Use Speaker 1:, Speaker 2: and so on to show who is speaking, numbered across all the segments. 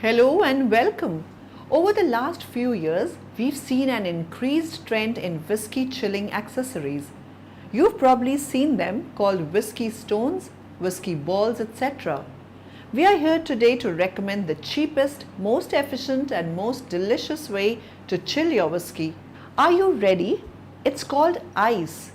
Speaker 1: Hello and welcome. Over the last few years, we've seen an increased trend in whiskey chilling accessories. You've probably seen them called whiskey stones, whiskey balls, etc. We are here today to recommend the cheapest, most efficient and most delicious way to chill your whiskey. Are you ready? It's called ice.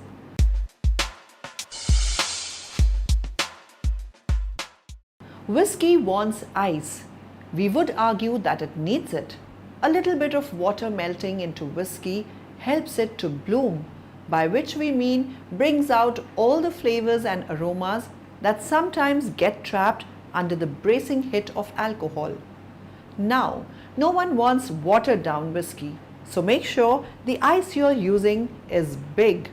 Speaker 1: Whiskey wants ice. We would argue that it needs it. A little bit of water melting into whiskey helps it to bloom, by which we mean brings out all the flavors and aromas that sometimes get trapped under the bracing hit of alcohol. Now, no one wants watered down whiskey, so make sure the ice you're using is big.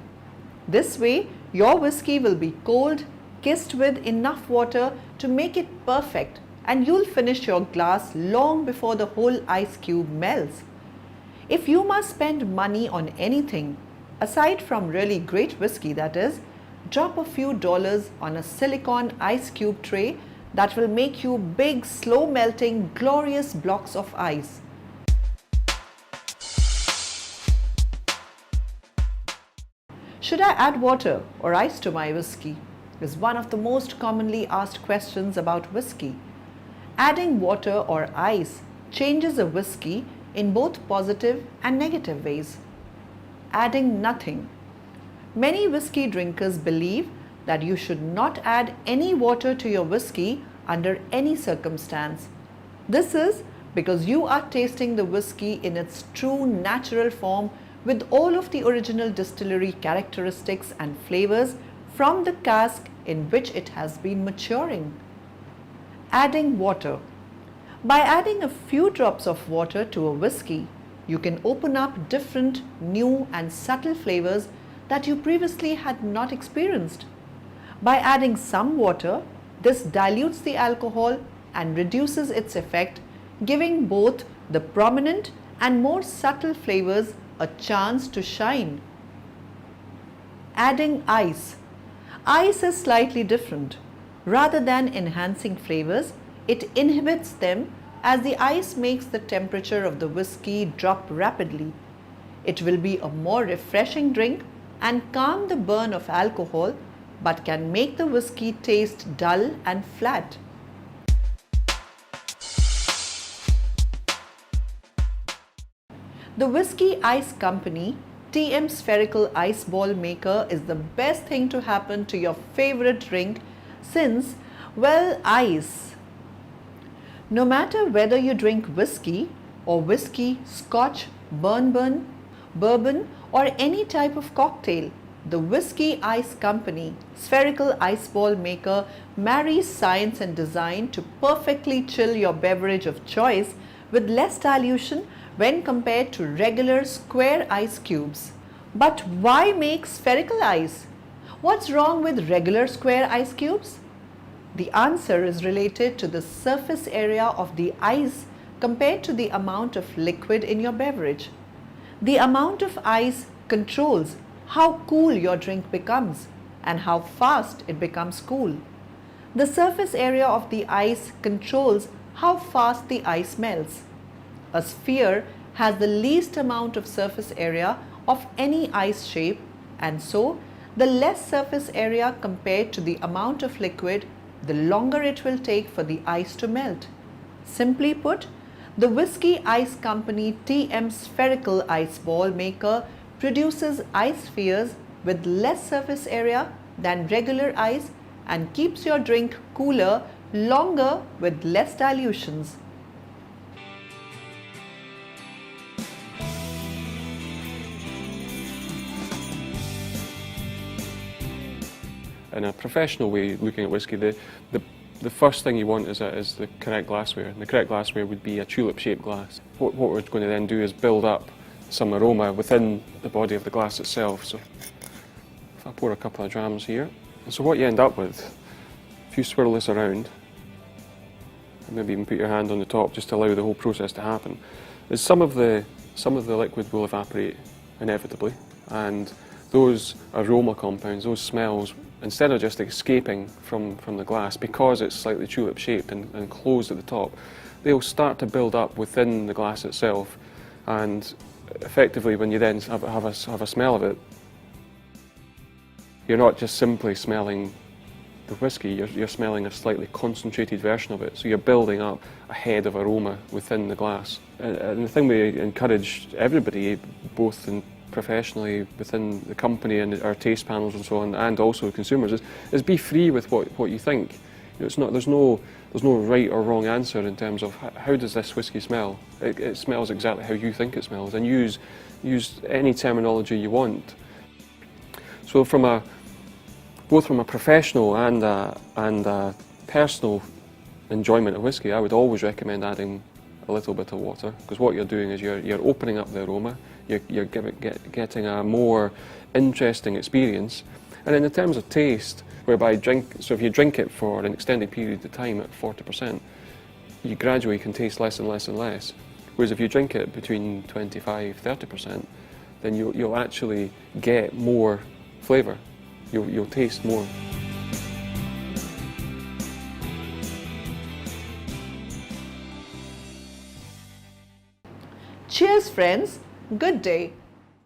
Speaker 1: This way, your whiskey will be cold, kissed with enough water to make it perfect, and you'll finish your glass long before the whole ice cube melts. If you must spend money on anything, aside from really great whiskey that is, drop a few dollars on a silicone ice cube tray that will make you big, slow melting, glorious blocks of ice. Should I add water or ice to my whiskey? Is one of the most commonly asked questions about whiskey. Adding water or ice changes a whiskey in both positive and negative ways. Adding nothing. Many whiskey drinkers believe that you should not add any water to your whiskey under any circumstance. This is because you are tasting the whiskey in its true natural form with all of the original distillery characteristics and flavors from the cask in which it has been maturing. Adding water. By adding a few drops of water to a whiskey, you can open up different, new and subtle flavors that you previously had not experienced. By adding some water, this dilutes the alcohol and reduces its effect, giving both the prominent and more subtle flavors a chance to shine. Adding ice. Ice is slightly different. Rather than enhancing flavors, it inhibits them as the ice makes the temperature of the whiskey drop rapidly. It will be a more refreshing drink and calm the burn of alcohol, but can make the whiskey taste dull and flat. The Whiskey Ice Company TM Spherical Ice Ball Maker is the best thing to happen to your favorite drink since, well, ice. No matter whether you drink whiskey or whiskey, scotch, bourbon or any type of cocktail, the Whiskey Ice Company Spherical Ice Ball Maker marries science and design to perfectly chill your beverage of choice with less dilution when compared to regular square ice cubes. But why make spherical ice? What's wrong with regular square ice cubes? The answer is related to the surface area of the ice compared to the amount of liquid in your beverage. The amount of ice controls how cool your drink becomes and how fast it becomes cool. The surface area of the ice controls how fast the ice melts. A sphere has the least amount of surface area of any ice shape, and so the less surface area compared to the amount of liquid, the longer it will take for the ice to melt. Simply put, the Whiskey Ice Company TM Spherical Ice Ball Maker produces ice spheres with less surface area than regular ice and keeps your drink cooler longer with less dilutions.
Speaker 2: In a professional way, looking at whiskey, the first thing you want is the correct glassware. And the correct glassware would be a tulip-shaped glass. What we're going to then do is build up some aroma within the body of the glass itself. So if I pour a couple of drams here, and so what you end up with, if you swirl this around, and maybe even put your hand on the top just to allow the whole process to happen, is some of the liquid will evaporate inevitably, and those aroma compounds, those smells, instead of just escaping from the glass, because it's slightly tulip shaped and closed at the top, they'll start to build up within the glass itself, and effectively when you then have a smell of it, you're not just simply smelling the whisky, you're smelling a slightly concentrated version of it, so you're building up a head of aroma within the glass. And the thing we encourage everybody, both professionally within the company and our taste panels and so on, and also consumers, is be free with what you think. It's not, there's no right or wrong answer in terms of how does this whisky smell. It smells exactly how you think it smells, and use any terminology you want. So both from a professional and a personal enjoyment of whisky, I would always recommend adding a little bit of water, because what you're doing is you're opening up the aroma, you're getting a more interesting experience. And in the terms of taste, so if you drink it for an extended period of time at 40%, you gradually can taste less and less and less. Whereas if you drink it between 25–30%, then you'll actually get more flavour. You'll taste more.
Speaker 1: Cheers, friends. Good day.